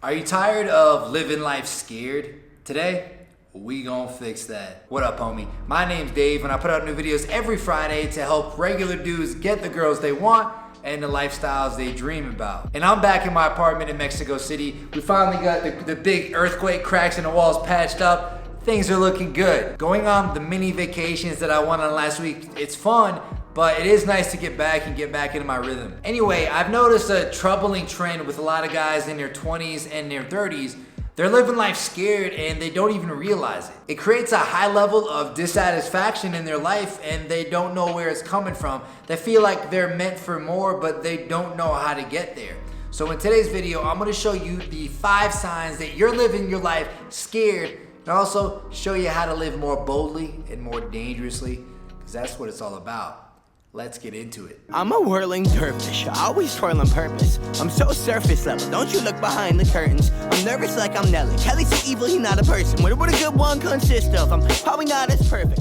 Are you tired of living life scared? Today, we gonna fix that. What up, homie? My name's Dave, and I put out new videos every Friday to help regular dudes get the girls they want and the lifestyles they dream about. And I'm back in my apartment in Mexico City. We finally got the big earthquake cracks in the walls patched up. Things are looking good. Going on the mini vacations that I went on last week, it's fun, but it is nice to get back into my rhythm. Anyway, I've noticed a troubling trend with a lot of guys in their 20s and their 30s. They're living life scared and they don't even realize it. It creates a high level of dissatisfaction in their life and they don't know where it's coming from. They feel like they're meant for more, but they don't know how to get there. So in today's video, I'm gonna show you the 5 signs that you're living your life scared, and also show you how to live more boldly and more dangerously, because that's what it's all about. Let's get into it. I'm a whirling dervish, I always twirl on purpose. I'm so surface level, don't you look behind the curtains. I'm nervous like I'm Nelly. Kelly's so evil, he's not a person. What a good one consist of? I'm probably not as perfect.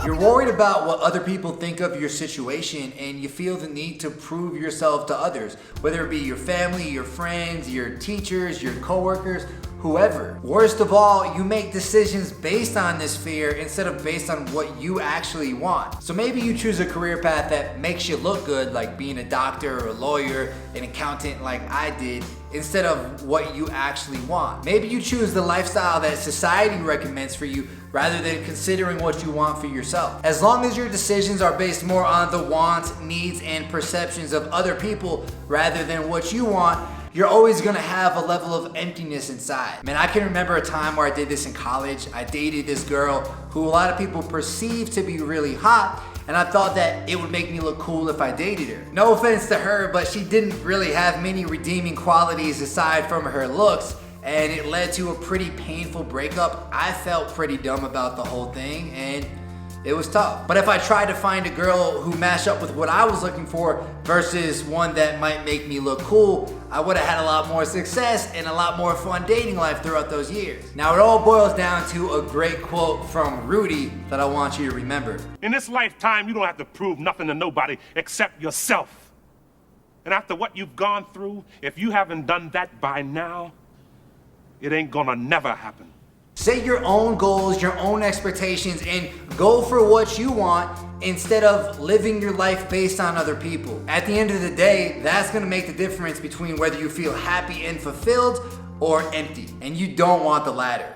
You're worried about what other people think of your situation, and you feel the need to prove yourself to others, whether it be your family, your friends, your teachers, your coworkers, whoever. Worst of all, you make decisions based on this fear instead of based on what you actually want. So maybe you choose a career path that makes you look good, like being a doctor or a lawyer, an accountant like I did, instead of what you actually want. Maybe you choose the lifestyle that society recommends for you rather than considering what you want for yourself. As long as your decisions are based more on the wants, needs, and perceptions of other people rather than what you want, you're always gonna have a level of emptiness inside. Man, I can remember a time where I did this in college. I dated this girl who a lot of people perceived to be really hot, and I thought that it would make me look cool if I dated her. No offense to her, but she didn't really have many redeeming qualities aside from her looks, and it led to a pretty painful breakup. I felt pretty dumb about the whole thing, and it was tough. But if I tried to find a girl who matched up with what I was looking for versus one that might make me look cool, I would have had a lot more success and a lot more fun dating life throughout those years. Now it all boils down to a great quote from Rudy that I want you to remember. In this lifetime, you don't have to prove nothing to nobody except yourself. And after what you've gone through, if you haven't done that by now, it ain't gonna never happen. Set your own goals, your own expectations, and go for what you want instead of living your life based on other people. At the end of the day, that's gonna make the difference between whether you feel happy and fulfilled or empty. And you don't want the latter.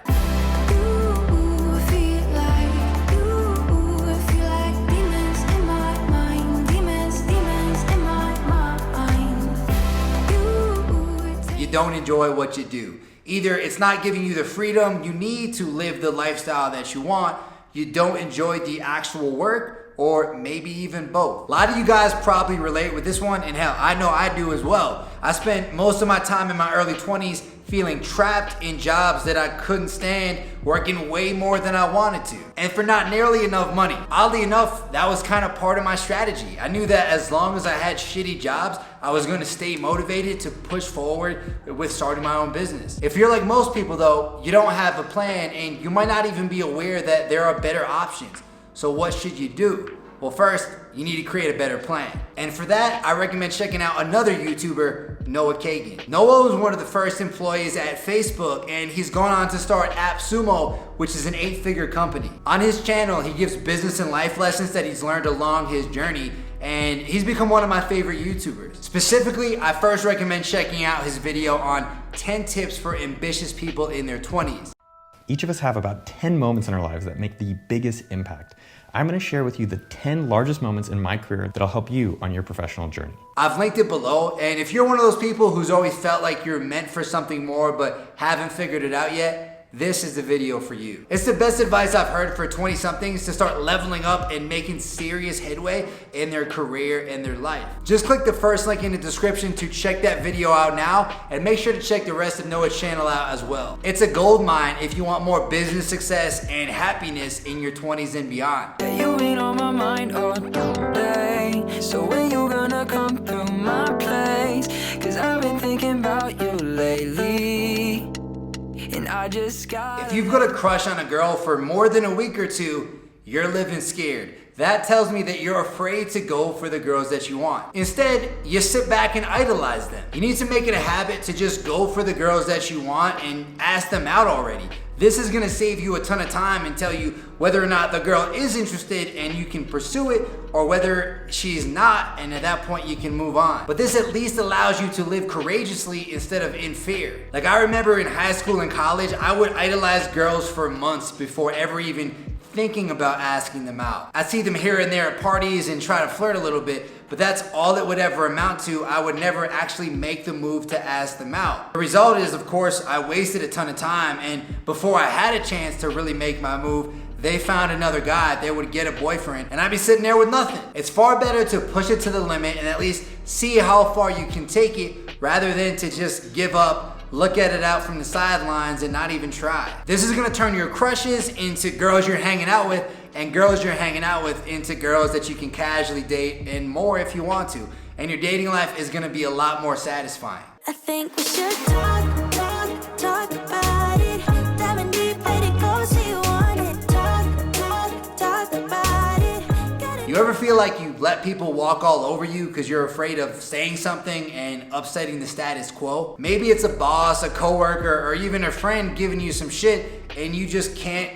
You don't enjoy what you do. Either it's not giving you the freedom you need to live the lifestyle that you want, you don't enjoy the actual work, or maybe even both. A lot of you guys probably relate with this one, and hell, I know I do as well. I spent most of my time in my early 20s feeling trapped in jobs that I couldn't stand, working way more than I wanted to, and for not nearly enough money. Oddly enough, that was kind of part of my strategy. I knew that as long as I had shitty jobs, I was gonna stay motivated to push forward with starting my own business. If you're like most people though, you don't have a plan and you might not even be aware that there are better options. So what should you do? Well, first, you need to create a better plan. And for that, I recommend checking out another YouTuber, Noah Kagan. Noah was one of the first employees at Facebook, and he's gone on to start AppSumo, which is an 8-figure company. On his channel, he gives business and life lessons that he's learned along his journey, and he's become one of my favorite YouTubers. Specifically, I first recommend checking out his video on 10 tips for ambitious people in their 20s. Each of us have about 10 moments in our lives that make the biggest impact. I'm gonna share with you the 10 largest moments in my career that'll help you on your professional journey. I've linked it below, and if you're one of those people who's always felt like you're meant for something more but haven't figured it out yet, this is the video for you. It's the best advice I've heard for 20-somethings to start leveling up and making serious headway in their career and their life. Just click the first link in the description to check that video out now, and make sure to check the rest of Noah's channel out as well. It's a gold mine if you want more business success and happiness in your 20s and beyond. You ain't on my mind all day, so when you gonna come through my place? Cause I've been thinking about you lately, and I just got. If you've got a crush on a girl for more than a week or two, you're living scared. That tells me that you're afraid to go for the girls that you want. Instead, you sit back and idolize them. You need to make it a habit to just go for the girls that you want and ask them out already. This is gonna save you a ton of time and tell you whether or not the girl is interested and you can pursue it, or whether she's not, and at that point you can move on. But this at least allows you to live courageously instead of in fear. Like, I remember in high school and college, I would idolize girls for months before ever even thinking about asking them out. I'd see them here and there at parties and try to flirt a little bit, but that's all it would ever amount to. I would never actually make the move to ask them out. The result is, of course, I wasted a ton of time, and before I had a chance to really make my move, they found another guy, they would get a boyfriend, and I'd be sitting there with nothing. It's far better to push it to the limit and at least see how far you can take it, rather than to just give up, look at it out from the sidelines and not even try. This is gonna turn your crushes into girls you're hanging out with, and girls you're hanging out with into girls that you can casually date, and more if you want to. And your dating life is gonna be a lot more satisfying. I think we should talk about it. Diving deep, let it go, so you want it. Talk about it. You ever feel like you let people walk all over you because you're afraid of saying something and upsetting the status quo? Maybe it's a boss, a coworker, or even a friend giving you some shit, and you just can't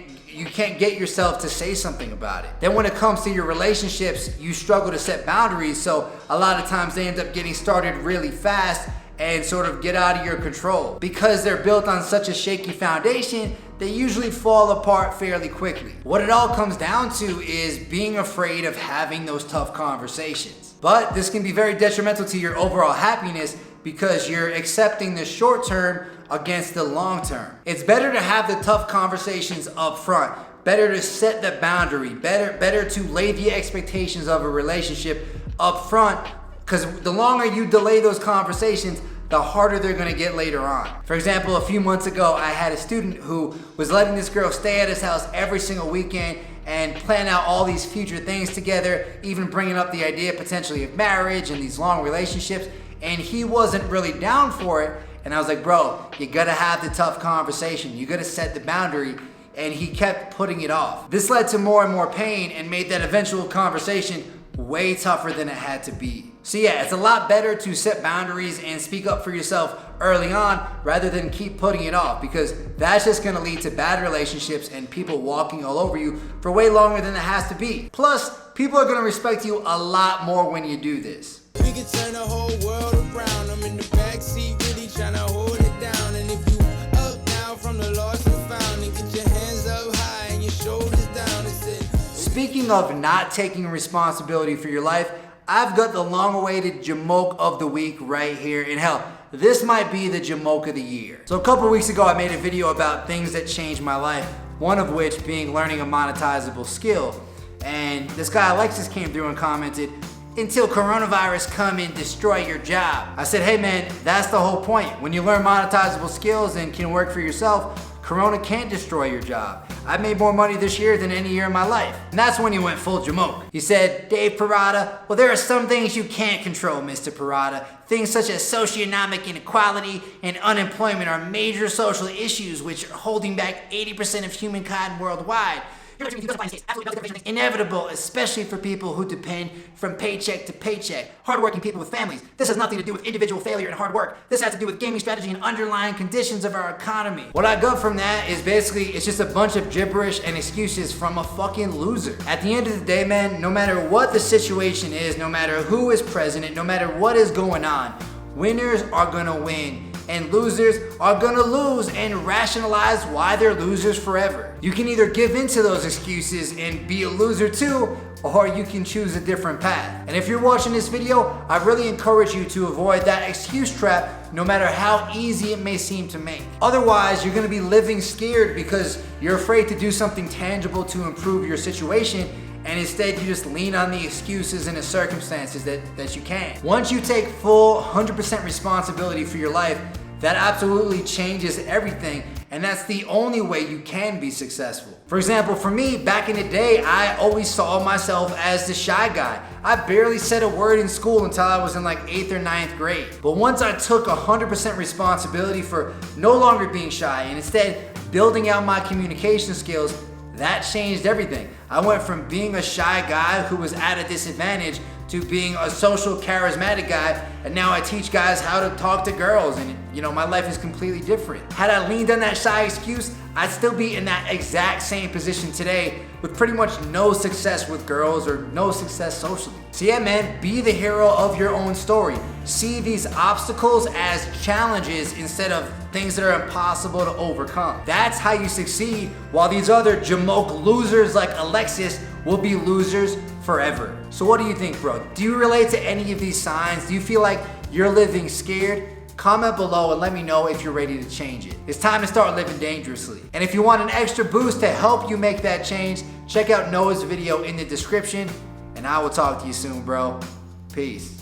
get yourself to say something about it. Then when it comes to your relationships, you struggle to set boundaries, so a lot of times they end up getting started really fast and sort of get out of your control. Because they're built on such a shaky foundation, they usually fall apart fairly quickly. What it all comes down to is being afraid of having those tough conversations. But this can be very detrimental to your overall happiness because you're accepting the short term against the long term. It's better to have the tough conversations up front, better to set the boundary, better to lay the expectations of a relationship up front, because the longer you delay those conversations, the harder they're gonna get later on. For example, a few months ago, I had a student who was letting this girl stay at his house every single weekend and plan out all these future things together, even bringing up the idea potentially of marriage and these long relationships, and he wasn't really down for it. And I was like, bro, you gotta have the tough conversation. You gotta set the boundary. And he kept putting it off. This led to more and more pain and made that eventual conversation way tougher than it had to be. So yeah, it's a lot better to set boundaries and speak up for yourself early on rather than keep putting it off, because that's just gonna lead to bad relationships and people walking all over you for way longer than it has to be. Plus, people are gonna respect you a lot more when you do this. We can turn the whole world around. I'm in the backseat, really trying to hold it down. And if you up now from the lost and found, and get your hands up high and your shoulders down and say. Speaking of not taking responsibility for your life, I've got the long-awaited Jamock of the week right here. And hell, this might be the Jamock of the year. So a couple weeks ago, I made a video about things that changed my life, one of which being learning a monetizable skill. And this guy Alexis came through and commented, "Until coronavirus come and destroy your job." I said, hey man, that's the whole point. When you learn monetizable skills and can work for yourself, Corona can't destroy your job. I've made more money this year than any year in my life. And that's when he went full Jamock. He said, Dave Perrotta, well, there are some things you can't control, Mr. Perrotta. Things such as socioeconomic inequality and unemployment are major social issues which are holding back 80% of humankind worldwide. Inevitable, especially for people who depend from paycheck to paycheck. Hardworking people with families. This has nothing to do with individual failure and hard work. This has to do with gaming strategy and underlying conditions of our economy. What I got from that is basically, it's just a bunch of gibberish and excuses from a fucking loser. At the end of the day, man, no matter what the situation is, no matter who is president, no matter what is going on, winners are gonna win. And losers are gonna lose and rationalize why they're losers forever. You can either give in to those excuses and be a loser too, or you can choose a different path. And if you're watching this video, I really encourage you to avoid that excuse trap, no matter how easy it may seem to make. Otherwise, you're gonna be living scared because you're afraid to do something tangible to improve your situation, and instead you just lean on the excuses and the circumstances that you can. Once you take full 100% responsibility for your life, that absolutely changes everything, and that's the only way you can be successful. For example, for me, back in the day, I always saw myself as the shy guy. I barely said a word in school until I was in like 8th or 9th grade. But once I took 100% responsibility for no longer being shy and instead building out my communication skills, that changed everything. I went from being a shy guy who was at a disadvantage to being a social, charismatic guy, and now I teach guys how to talk to girls, and my life is completely different. Had I leaned on that shy excuse, I'd still be in that exact same position today with pretty much no success with girls or no success socially. So yeah, man, be the hero of your own story. See these obstacles as challenges instead of things that are impossible to overcome. That's how you succeed, while these other Jamock losers like Alexis will be losers forever. So what do you think, bro? Do you relate to any of these signs? Do you feel like you're living scared? Comment below and let me know if you're ready to change it. It's time to start living dangerously. And if you want an extra boost to help you make that change, check out Noah's video in the description, and I will talk to you soon, bro. Peace.